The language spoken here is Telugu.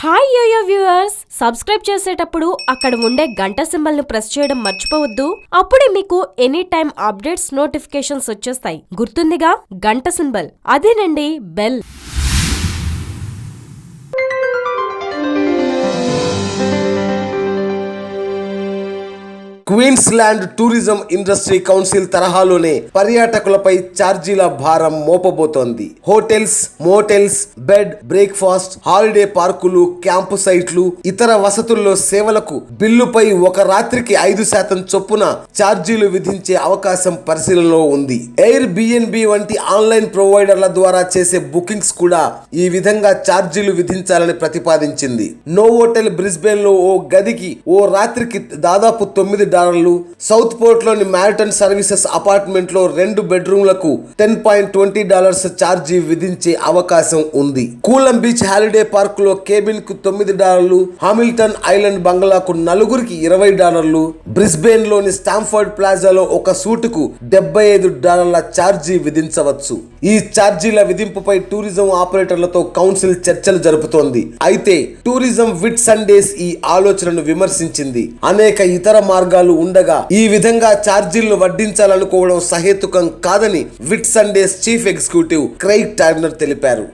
హాయ్ యోయో వ్యూవర్స్, సబ్స్క్రైబ్ చేసేటప్పుడు అక్కడ ఉండే గంట సింబల్ ను ప్రెస్ చేయడం మర్చిపోవద్దు. అప్పుడే మీకు ఎనీ టైం అప్డేట్స్ నోటిఫికేషన్స్ వచ్చేస్తాయి. గుర్తుందిగా గంట సింబల్, అదేనండి bell. Queensland tourism industry council తరహాలోనే పర్యాటకులపై ఛార్జీల భారం మోపబోతోంది. హోటల్స్, మోటెల్స్, బెడ్, బ్రేక్ఫాస్ట్, హాలిడే పార్కులు, క్యాంపు సైట్లు, ఇతర వసతుల్లో సేవలకు బిల్లుపై ఒక రాత్రికి 5% చొప్పున ఛార్జీలు విధించే అవకాశం పరిశీలనలో ఉంది. ఎయిర్ బిఎన్బి వంటి ఆన్లైన్ ప్రొవైడర్ల ద్వారా చేసే బుకింగ్స్ కూడా ఈ విధంగా ఛార్జీలు విధించాలని ప్రతిపాదించింది. నోవోటెల్ బ్రిస్బేన్ లో ఓ గదికి ఓ రాత్రికి దాదాపు $9, సౌత్ పోర్ట్ లోని మ్యారిటన్ సర్వీసెస్ అపార్ట్మెంట్ లో 2 బెడ్రూమ్లకు $10.20 ఛార్జీ విధించే అవకాశం ఉంది. కూలం బీచ్ హాలిడే పార్క్ లో కేబిన్ కు $9, హామిల్టన్ ఐలాండ్ బంగ్లాకు నలుగురికి $20, బ్రిస్బేన్ లోని స్టాంఫర్డ్ ప్లాజాలో ఒక సూటుకు $75 ఛార్జీ విధించవచ్చు. ఈ ఛార్జీల విధింపుపై టూరిజం ఆపరేటర్లతో కౌన్సిల్ చర్చలు జరుపుతోంది. అయితే టూరిజం విట్ సండేస్ ఈ ఆలోచనను విమర్శించింది. అనేక ఇతర మార్గాలు ఉండగా ఈ విధంగా ఛార్జీలను వడ్డించాలనుకోవడం సహేతుకం కాదని Whitsundays chief executive Craig Turner తెలిపారు.